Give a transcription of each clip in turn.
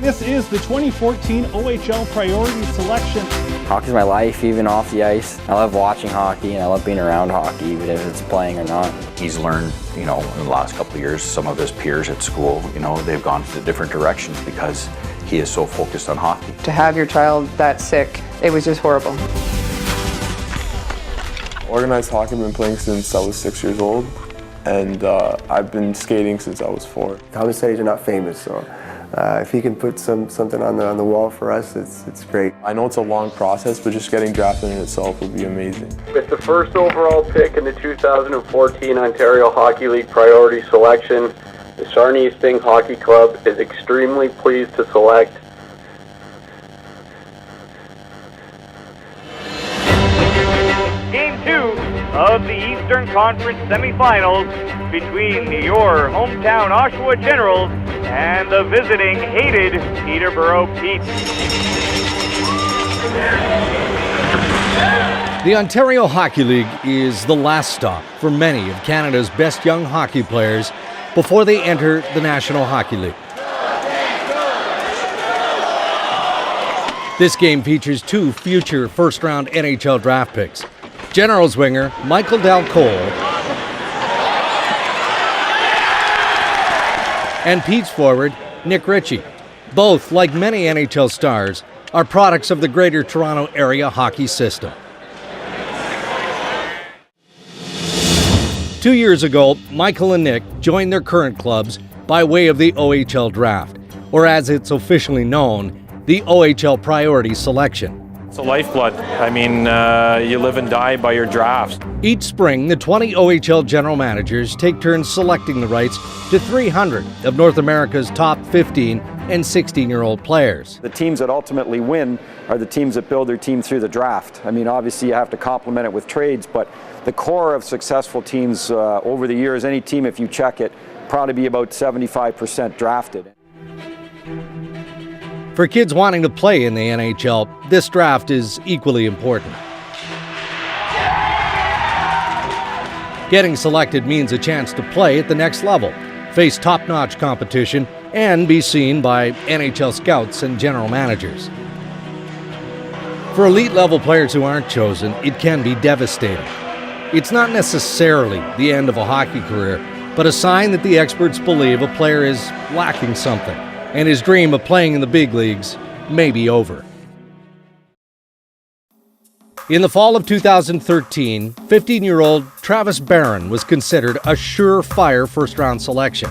This is the 2014 OHL Priority Selection. Hockey's my life, even off the ice. I love watching hockey and I love being around hockey, even if it's playing or not. He's learned, in the last couple of years, some of his peers at school, they've gone to different directions because he is so focused on hockey. To have your child that sick, it was just horrible. Organized hockey I've been playing since I was 6 years old, and I've been skating since I was 4. Common studies are not famous, so if he can put something on the wall for us, it's great. I know it's a long process, but just getting drafted in itself would be amazing. With the first overall pick in the 2014 Ontario Hockey League Priority Selection, the Sarnia Sting Hockey Club is extremely pleased to select Game 2 of the Eastern Conference semifinals between your hometown Oshawa Generals and the visiting hated Peterborough Petes. The Ontario Hockey League is the last stop for many of Canada's best young hockey players before they enter the National Hockey League. This game features 2 future first-round NHL draft picks. Generals winger Michael Dalcole and Pete's forward Nick Ritchie. Both, like many NHL stars, are products of the Greater Toronto Area hockey system. 2 years ago, Michael and Nick joined their current clubs by way of the OHL draft, or as it's officially known, the OHL Priority Selection. It's a lifeblood. You live and die by your drafts. Each spring, the 20 OHL general managers take turns selecting the rights to 300 of North America's top 15 and 16-year-old players. The teams that ultimately win are the teams that build their team through the draft. Obviously you have to complement it with trades, but the core of successful teams over the years, any team, if you check it, probably be about 75% drafted. For kids wanting to play in the NHL, this draft is equally important. Getting selected means a chance to play at the next level, face top-notch competition, and be seen by NHL scouts and general managers. For elite-level players who aren't chosen, it can be devastating. It's not necessarily the end of a hockey career, but a sign that the experts believe a player is lacking something, and his dream of playing in the big leagues may be over. In the fall of 2013, 15-year-old Travis Barron was considered a surefire first-round selection.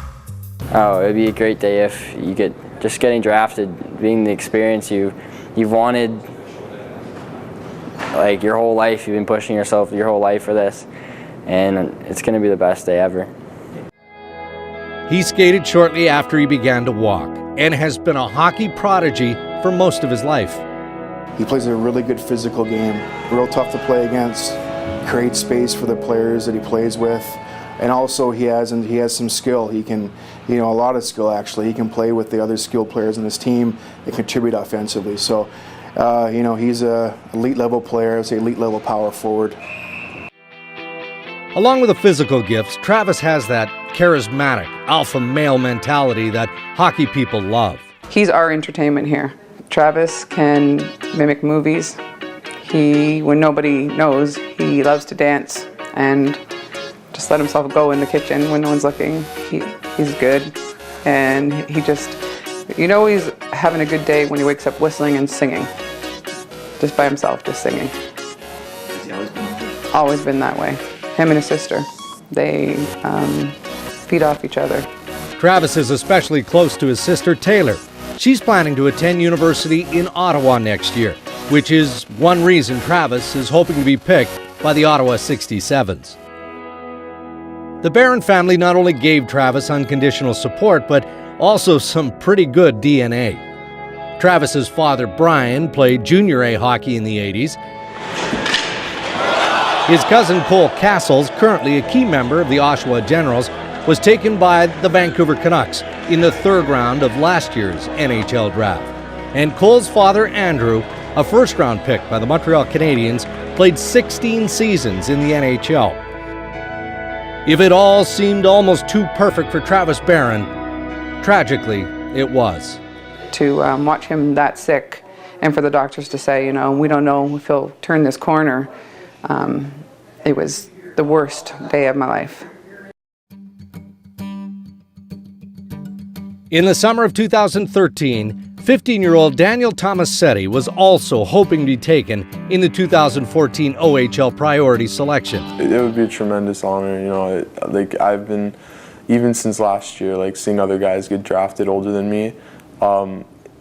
Oh, it'd be a great day if you get just getting drafted, being the experience you've wanted like your whole life. You've been pushing yourself your whole life for this, and it's going to be the best day ever. He skated shortly after he began to walk and has been a hockey prodigy for most of his life. He plays a really good physical game, real tough to play against, creates space for the players that he plays with, and also he has some skill. He can, a lot of skill actually. He can play with the other skilled players in his team and contribute offensively. So, he's a elite level player, say elite level power forward. Along with the physical gifts, Travis has that charismatic alpha male mentality that hockey people love. He's our entertainment here. Travis can mimic movies. When nobody knows, he loves to dance and just let himself go in the kitchen when no one's looking. He's good, and he's having a good day when he wakes up whistling and singing. Just by himself, just singing. Has he always been like that? Always been that way. Him and his sister, they feed off each other. Travis is especially close to his sister Taylor. She's planning to attend university in Ottawa next year, which is one reason Travis is hoping to be picked by the Ottawa 67s. The Barron family not only gave Travis unconditional support, but also some pretty good DNA. Travis's father, Brian, played junior A hockey in the 80s. His cousin, Cole Castles, currently a key member of the Oshawa Generals, was taken by the Vancouver Canucks in the 3rd round of last year's NHL draft. And Cole's father, Andrew, a first-round pick by the Montreal Canadiens, played 16 seasons in the NHL. If it all seemed almost too perfect for Travis Barron, tragically, it was. to watch him that sick and for the doctors to say, you know, we don't know if he'll turn this corner, it was the worst day of my life. In the summer of 2013, 15-year-old Daniel Tomasetti was also hoping to be taken in the 2014 OHL Priority Selection. It would be a tremendous honor, you know. Like, I've been, even since last year, like seeing other guys get drafted older than me,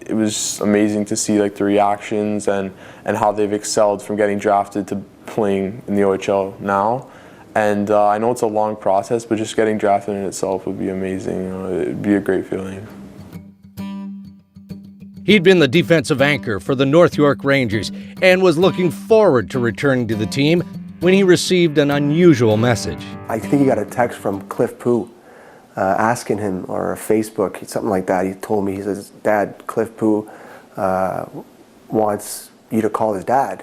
it was amazing to see like the reactions and how they've excelled from getting drafted to playing in the OHL now. And I know it's a long process, but just getting drafted in itself would be amazing. You know, it'd be a great feeling. He'd been the defensive anchor for the North York Rangers and was looking forward to returning to the team when he received an unusual message. I think he got a text from Cliff Poo asking him, or a Facebook, something like that. He told me, he says, Dad, Cliff Poo wants you to call his dad.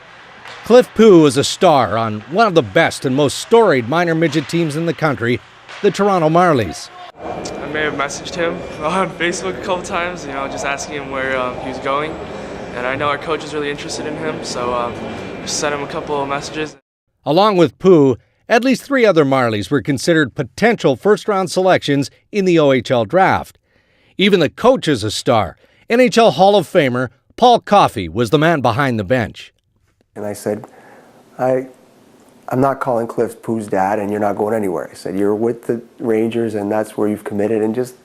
Cliff Poo was a star on one of the best and most storied minor midget teams in the country, the Toronto Marlies. I may have messaged him on Facebook a couple times, you know, just asking him where he was going. And I know our coach is really interested in him, so just sent him a couple of messages. Along with Poo, at least 3 other Marlies were considered potential first-round selections in the OHL draft. Even the coach is a star. NHL Hall of Famer Paul Coffey was the man behind the bench. And I said, I'm not calling Cliff Poo's dad, and you're not going anywhere. I said, you're with the Rangers, and that's where you've committed, and just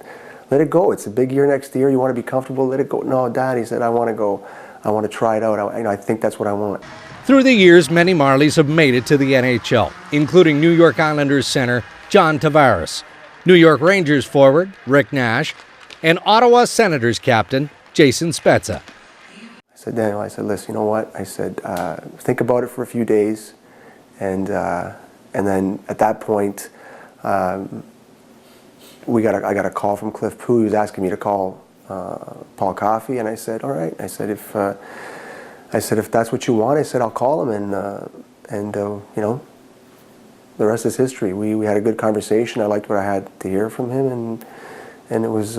let it go. It's a big year next year. You want to be comfortable, let it go. No, Dad, he said, I want to go. I want to try it out. I think that's what I want. Through the years, many Marlies have made it to the NHL, including New York Islanders center John Tavares, New York Rangers forward Rick Nash, and Ottawa Senators captain Jason Spezza. I said, Daniel, I said, listen, you know what? I said, think about it for a few days. And then at that point, I got a call from Cliff Poo. He was asking me to call Paul Coffey, and I said, all right. I said, if that's what you want, I said, I'll call him, and you know, the rest is history. We had a good conversation. I liked what I had to hear from him, and it was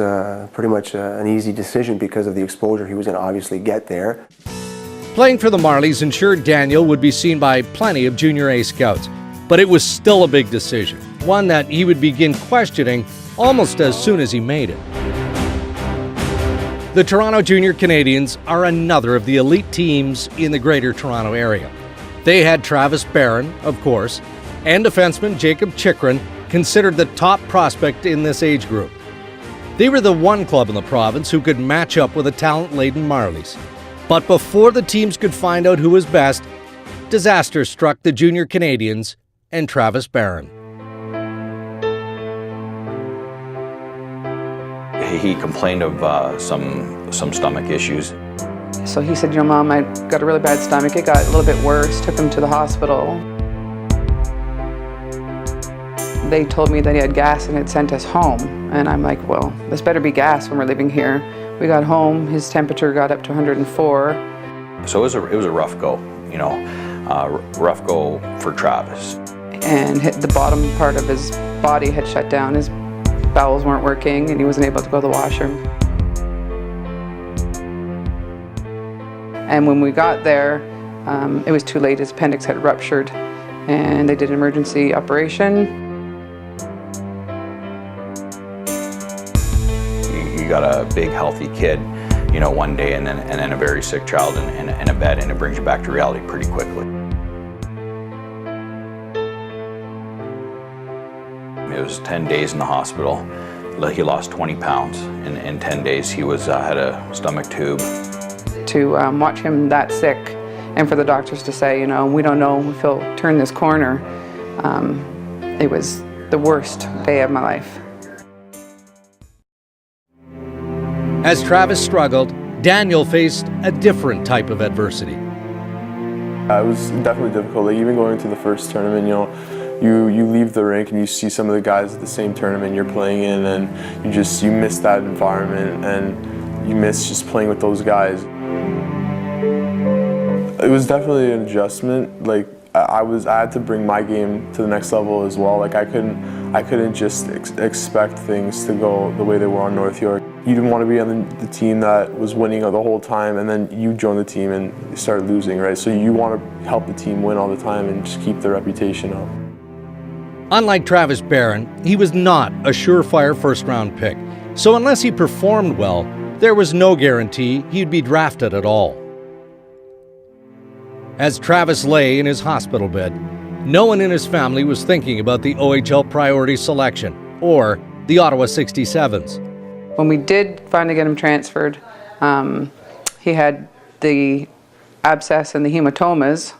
pretty much an easy decision because of the exposure he was going to obviously get there. Playing for the Marlies ensured Daniel would be seen by plenty of Junior A scouts, but it was still a big decision, one that he would begin questioning almost as soon as he made it. The Toronto Junior Canadians are another of the elite teams in the Greater Toronto area. They had Travis Barron, of course, and defenseman Jacob Chychrun, considered the top prospect in this age group. They were the one club in the province who could match up with the talent-laden Marlies. But before the teams could find out who was best, disaster struck the Junior Canadians and Travis Barron. He complained of some stomach issues. So he said, you know, Mom, I got a really bad stomach. It got a little bit worse. Took him to the hospital. They told me that he had gas and had sent us home. And I'm like, well, this better be gas when we're living here. We got home, his temperature got up to 104. So it was a rough go, you know, rough go for Travis. And the bottom part of his body had shut down. His bowels weren't working, and he wasn't able to go to the washroom. And when we got there, it was too late. His appendix had ruptured, and they did an emergency operation. You got a big, healthy kid, you know, one day, and then a very sick child in a bed, and it brings you back to reality pretty quickly. It was 10 days in the hospital. He lost 20 pounds. In 10 days, he had a stomach tube. To watch him that sick, and for the doctors to say, you know, we don't know if he'll turn this corner, it was the worst day of my life. As Travis struggled, Daniel faced a different type of adversity. It was definitely difficult. Like, even going to the first tournament, you know, you leave the rink and you see some of the guys at the same tournament you're playing in, and you miss that environment, and you miss just playing with those guys. It was definitely an adjustment. Like, I had to bring my game to the next level as well. Like I couldn't just expect things to go the way they were on North York. You didn't want to be on the team that was winning the whole time, and then you join the team and you start losing, right? So you want to help the team win all the time and just keep their reputation up. Unlike Travis Barron, he was not a surefire first-round pick. So unless he performed well, there was no guarantee he'd be drafted at all. As Travis lay in his hospital bed, no one in his family was thinking about the OHL Priority Selection or the Ottawa 67s. When we did finally get him transferred, he had the abscess and the hematomas,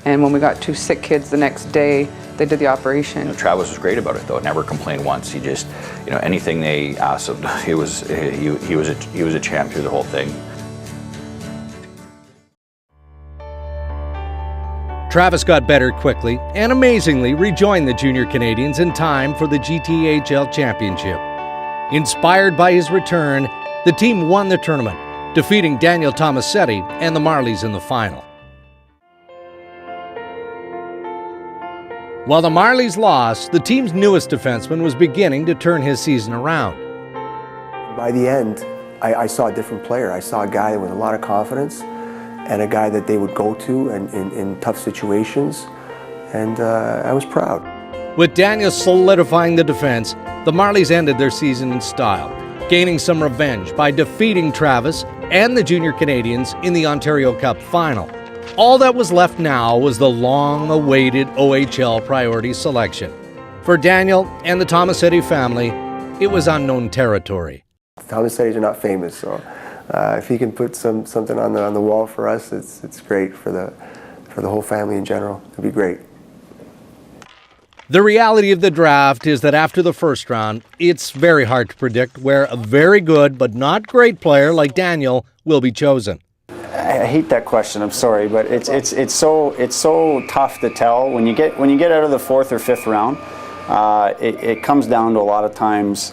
and when we got 2 sick kids the next day, they did the operation. Travis was great about it, though. Never complained once. He just, anything they asked him, he was a champ through the whole thing. Travis got better quickly and amazingly rejoined the Junior Canadians in time for the GTHL Championship. Inspired by his return, the team won the tournament, defeating Daniel Tomasetti and the Marlies in the final. While the Marlies lost, the team's newest defenseman was beginning to turn his season around. By the end, I saw a different player. I saw a guy with a lot of confidence and a guy that they would go to in tough situations, and I was proud. With Daniel solidifying the defense, the Marlies ended their season in style, gaining some revenge by defeating Travis and the Junior Canadians in the Ontario Cup final. All that was left now was the long-awaited OHL Priority Selection. For Daniel and the Tomasetti family, it was unknown territory. Tomasettis are not famous, so if he can put something on the wall for us, it's great for the whole family in general. It'd be great. The reality of the draft is that after the first round, it's very hard to predict where a very good but not great player like Daniel will be chosen. I hate that question. I'm sorry, but it's so tough to tell when you get out of the 4th or 5th round. It comes down to a lot of times,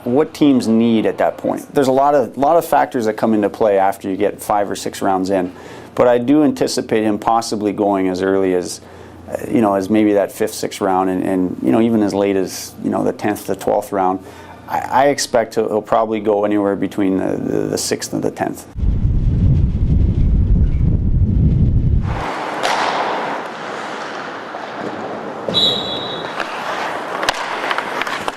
what teams need at that point. There's a lot of factors that come into play after you get 5 or 6 rounds in, but I do anticipate him possibly going as early as as maybe that 5th, 6th round, and even as late as the 10th to 12th round. I expect he'll probably go anywhere between the 6th and the 10th.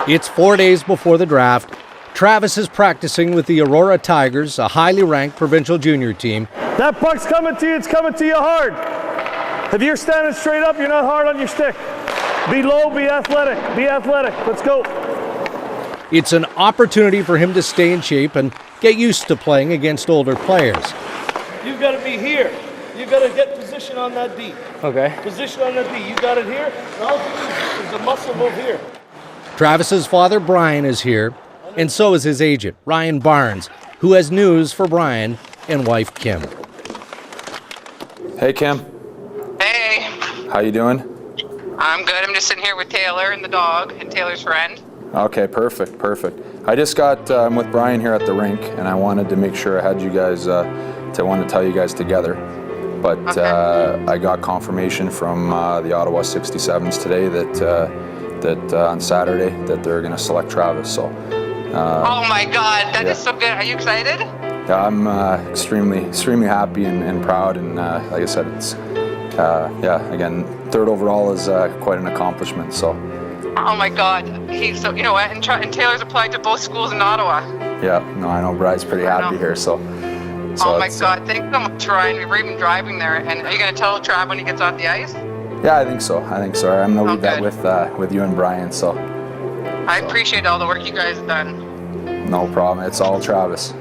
It's 4 days before the draft. Travis is practicing with the Aurora Tigers, a highly ranked provincial junior team. That puck's coming to you, it's coming to you hard. If you're standing straight up, you're not hard on your stick. Be low, be athletic, let's go. It's an opportunity for him to stay in shape and get used to playing against older players. You've got to be here. You've got to get position on that D. Okay. Position on that D. You got it here. Now there's a muscle move here. Travis's father, Brian, is here, and so is his agent, Ryan Barnes, who has news for Brian and wife, Kim. Hey, Kim. Hey. How you doing? I'm good. I'm just sitting here with Taylor and the dog and Taylor's friend. Okay, perfect. I just got I'm with Brian here at the rink, and I wanted to make sure I had you guys I wanted to tell you guys together. But okay. I got confirmation from the Ottawa 67s today that on Saturday that they're going to select Travis. So. Oh my God, that is so good. Are you excited? Yeah, I'm extremely happy and proud, and like I said, it's again, 3rd overall is quite an accomplishment. So. Oh my God, he's so, you know what, and Taylor's applied to both schools in Ottawa. Yeah, no, I know Bry's pretty happy here, so oh my God, thanks so much, Ryan. We were even driving there, and are you going to tell Trav when he gets off the ice? Yeah, I think so. I'm going to leave that with you and Brian, so. I appreciate all the work you guys have done. No problem. It's all Travis.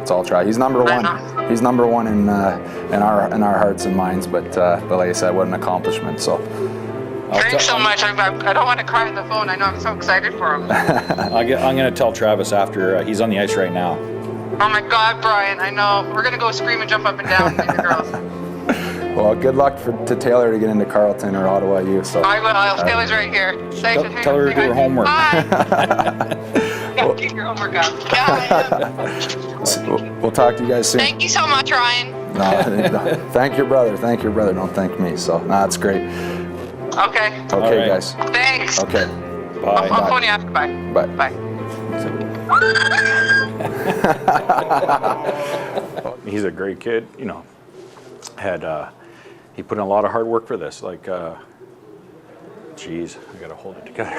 He's number one. He's number one in our hearts and minds, but like I said, what an accomplishment, so. Thanks so much. I don't want to cry on the phone. I know I'm so excited for him. I'm going to tell Travis after he's on the ice right now. Oh my God, Brian, I know. We're going to go scream and jump up and down with the girls. Well, good luck to Taylor to get into Carleton or Ottawa U. So. I will. Taylor's right here. Tell her to do her homework. Yeah, keep your homework up. Yeah, I am. We'll talk to you guys soon. Thank you so much, Ryan. No, thank your brother. Thank your brother. Don't thank me. So, that's great. Okay. Okay, guys. Thanks. Okay. Bye. I'll phone you after. Bye. Bye. Bye. He's a great kid, you know. He put in a lot of hard work for this. Like, geez, I gotta hold it together.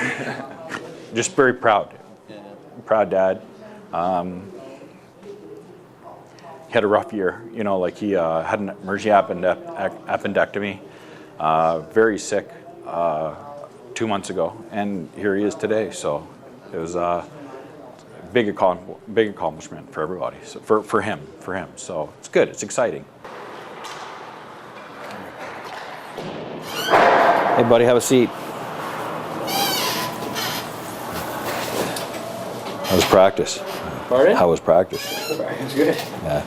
Just very proud. Proud dad. He had a rough year, you know, like he had an emergency appendectomy, very sick 2 months ago, and here he is today. So it was a big accomplishment for everybody, so for him. So it's good, it's exciting. Hey, buddy, have a seat. How was practice? Pardon? How was practice? It's good. Yeah.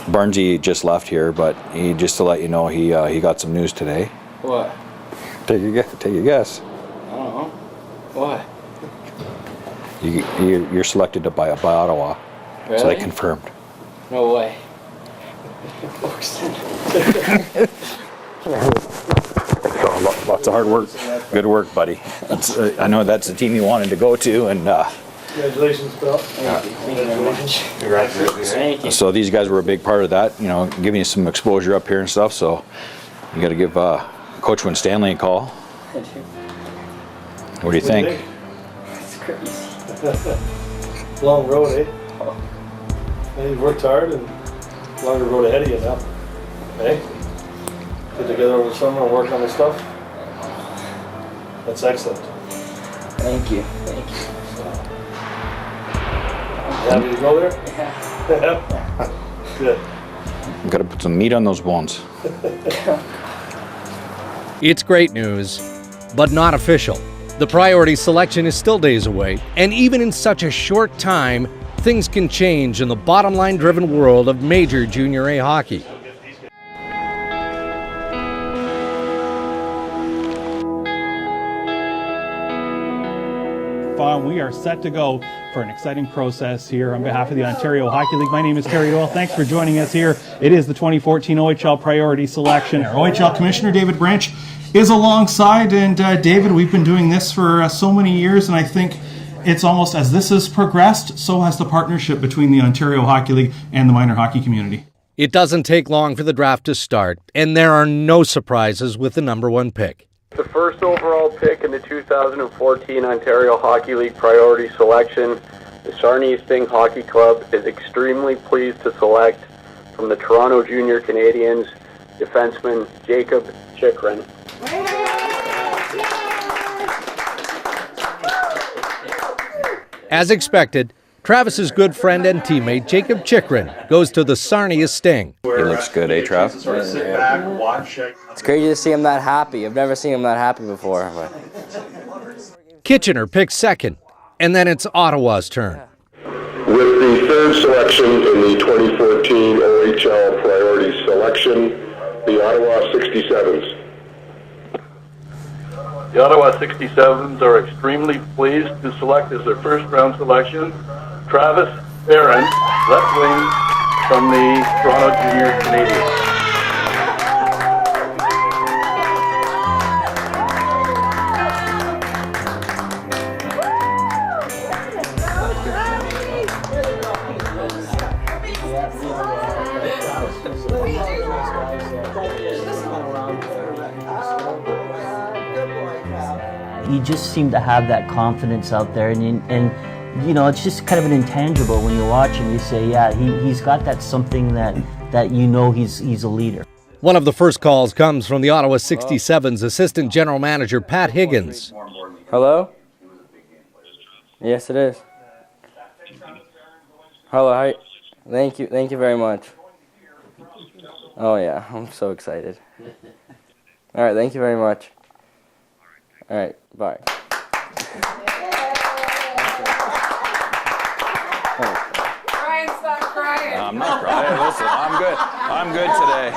Barnesy just left here, but just to let you know, he got some news today. What? Take your guess. I don't know. What? You're selected by Ottawa. Really? So they confirmed. No way. So lots of hard work. Good work, buddy. I know that's the team you wanted to go to, and Congratulations, Bill. Thank you. so these guys were a big part of that. You know, giving you some exposure up here and stuff. So you got to give Coach Winstanley a call. What do you think? It's crazy. Long road, eh? And you've worked hard and longer road ahead of you now. Hey? Get together over the summer and work on this stuff. That's excellent. Thank you. Thank you. Happy to go there? Yeah. Good. Got to put some meat on those bones. It's great news, but not official. The priority selection is still days away, and even in such a short time, things can change in the bottom line driven world of major junior A hockey. We are set to go for an exciting process here on behalf of the Ontario Hockey League. My name is Terry Doyle. Thanks for joining us here. It is the 2014 OHL Priority Selection. Our OHL Commissioner David Branch is alongside, and David, we've been doing this for so many years, and I think it's almost as this has progressed, so has the partnership between the Ontario Hockey League and the minor hockey community. It doesn't take long for the draft to start, and there are no surprises with the number one pick. The first overall pick in the 2014 Ontario Hockey League Priority Selection, the Sarnia Sting Hockey Club is extremely pleased to select from the Toronto Junior Canadiens defenseman Jacob Chychrun. As expected, Travis's good friend and teammate Jacob Chychrun goes to the Sarnia Sting. He looks good, eh, Trav? It's crazy to see him that happy. I've never seen him that happy before. But. Kitchener picks second, and then it's Ottawa's turn. With the third selection in the 2014 OHL Priority Selection, the Ottawa 67s. The Ottawa 67s are extremely pleased to select as their first round selection Travis Barron, left wing from the Toronto Junior Canadiens. You just seem to have that confidence out there, and you know, it's just kind of an intangible when you watch him. You say, yeah, he's got that something that you know he's a leader. One of the first calls comes from the Ottawa 67's assistant general manager, Pat Higgins. Hello? Yes, it is. Hello, hi. Thank you very much. Oh yeah, I'm so excited. All right, thank you very much. All right, bye. Brian, stop crying. I'm not crying. Listen, I'm good. I'm good today.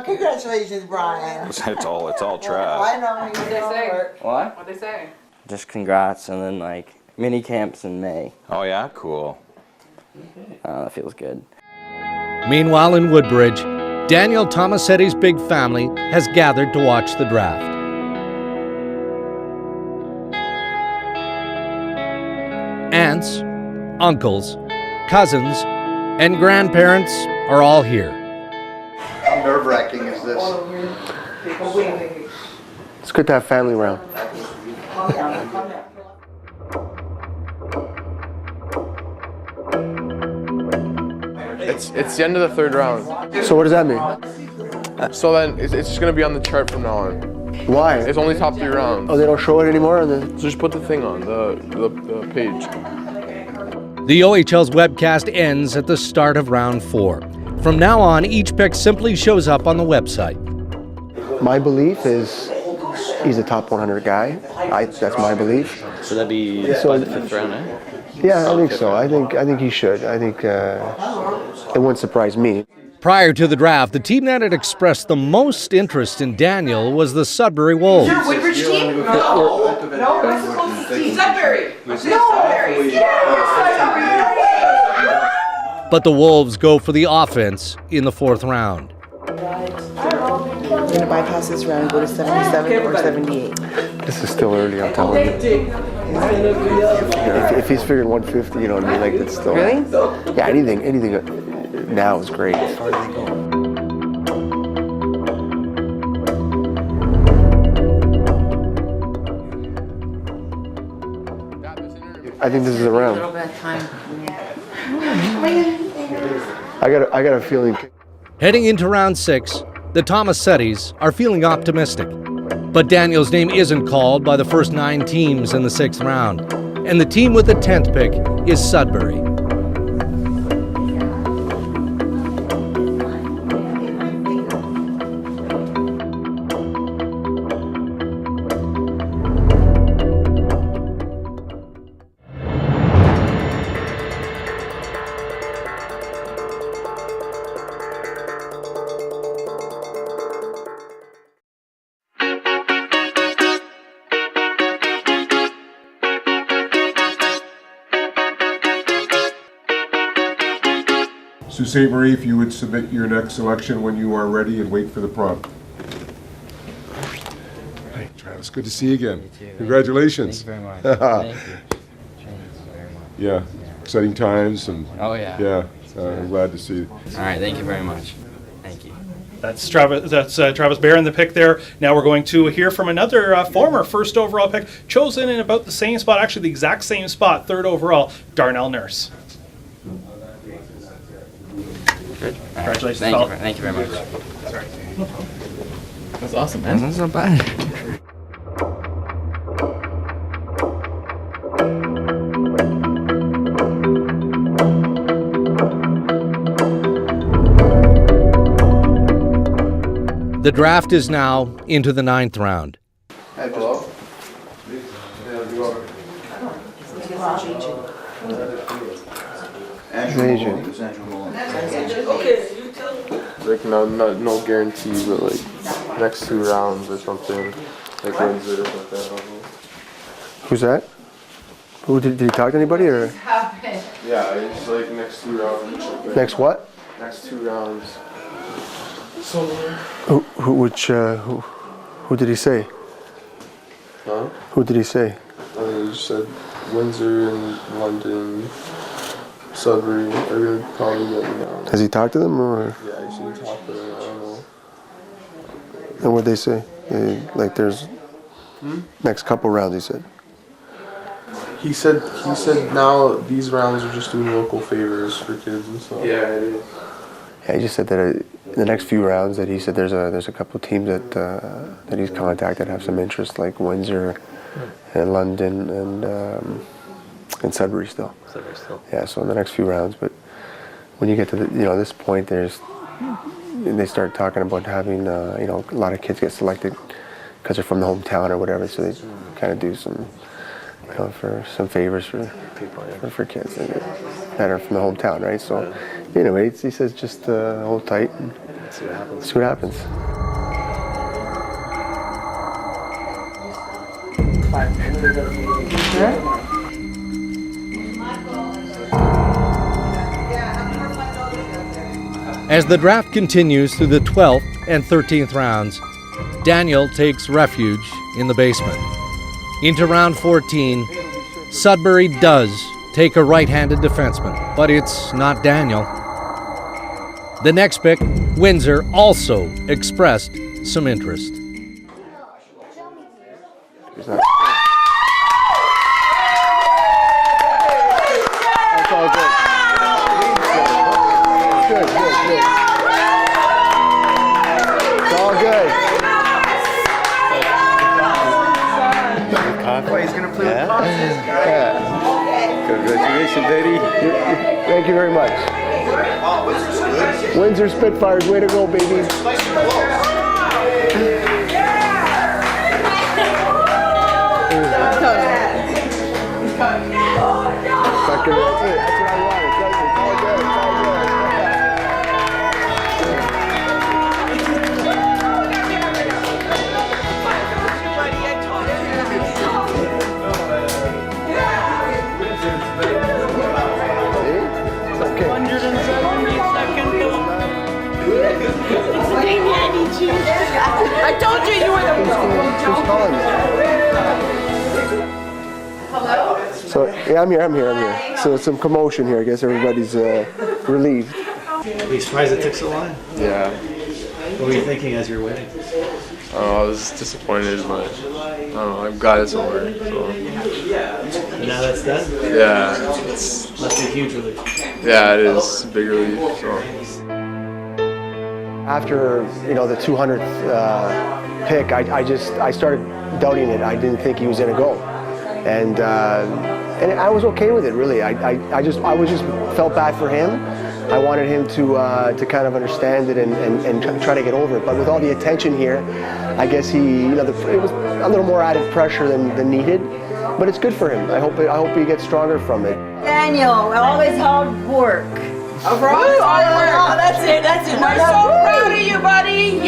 Congratulations, Brian. It's all Trav. I know. What'd they say? What? What'd they say? Just congrats, and then like mini camps in May. Oh yeah, cool. That feels good. Meanwhile, in Woodbridge, Daniel Tomasetti's big family has gathered to watch the draft. Aunts, uncles, cousins, and grandparents are all here. How nerve-wracking is this? It's good to have family around. It's the end of the third round. So what does that mean? So then it's just going to be on the chart from now on. Why? It's only top 3 rounds. Oh, they don't show it anymore? So just put the thing on, the page. The OHL's webcast ends at the start of round 4. From now on, each pick simply shows up on the website. My belief is he's a top 100 guy. That's my belief. So that'd be by the 5th round, eh? Yeah, I think so. I think he should. I think it wouldn't surprise me. Prior to the draft, the team that had expressed the most interest in Daniel was the Sudbury Wolves. Your Woodbridge team? No, we're supposed to see Sudbury. No, Sudbury. Yeah, But the Wolves go for the offense in the 4th round. We're going to bypass this round and go to 77 or 78. This is still early, I'm telling you. If he's figuring 150, you know what I mean? Like, it's still... Really? Yeah, anything now is great. I think this is the round. I got a feeling. Heading into round 6, the Tomasettis are feeling optimistic. But Daniel's name isn't called by the first 9 teams in the 6th round. And the team with the 10th pick is Sudbury. So St. Marie, if you would submit your next selection when you are ready and wait for the prompt. Hey, Travis, good to see you again. You too. Congratulations. Thank you very much. Thank you. Very much. Yeah, exciting times and Oh, yeah. Yeah, I'm glad to see you. All right, thank you very much. Thank you. That's Travis Barron, the pick there. Now we're going to hear from another former first overall pick, chosen in about the same spot, actually the exact same spot, 3rd overall, Darnell Nurse. Good. Congratulations, Thank fella. you. Thank you very much. Sorry. That's awesome, man. That's not bad. The draft is now into the 9th round. Hello? Like no guarantee, but like next 2 rounds or something, like Windsor or something. Who's that? Who did he talk to anybody or? Yeah, it's like next 2 rounds. Next what? Next 2 rounds. So. Who did he say? Huh? Who did he say? He just said Windsor and London, Sudbury are gonna probably get me down. Has he talked to them or? Yeah, he should talk to them. I don't know. And what'd they say? Like there's next couple rounds, he said. He said now these rounds are just doing local favors for kids and stuff. Yeah, it is. Yeah, he just said that in the next few rounds that he said there's a couple teams that he's contacted have some interest, like Windsor and London and Sudbury still. Sudbury still. Yeah, so in the next few rounds, but when you get to this point, they start talking about having a lot of kids get selected because they're from the hometown or whatever, so they kind of do some for some favors for kids that are from the hometown, right? So anyway, he says just hold tight and see what happens. As the draft continues through the 12th and 13th rounds, Daniel takes refuge in the basement. Into round 14, Sudbury does take a right-handed defenseman, but it's not Daniel. The next pick, Windsor, also expressed some interest. That's all good. Good. It's all good. Oh, he's gonna play with Constance. Congratulations, Eddie. Thank you very much. Windsor Spitfires, way to go, baby. I told you you were the Who's calling me? So, yeah, I'm here. So some commotion here. I guess everybody's relieved. Are you surprised it took so long? Yeah. What were you thinking as you were waiting? I was disappointed, but I don't know, I'm glad it's over. So. And now that's done? Yeah. Must be a huge relief. Yeah, it is a big relief. So. After the 200th pick, I started doubting it. I didn't think he was going to go, and I was okay with it really. I felt bad for him. I wanted him to kind of understand it and try to get over it. But with all the attention here, I guess it was a little more added pressure than needed. But it's good for him. I hope he gets stronger from it. Daniel, always hard work. Oh, that's it. I'm so proud of you, buddy.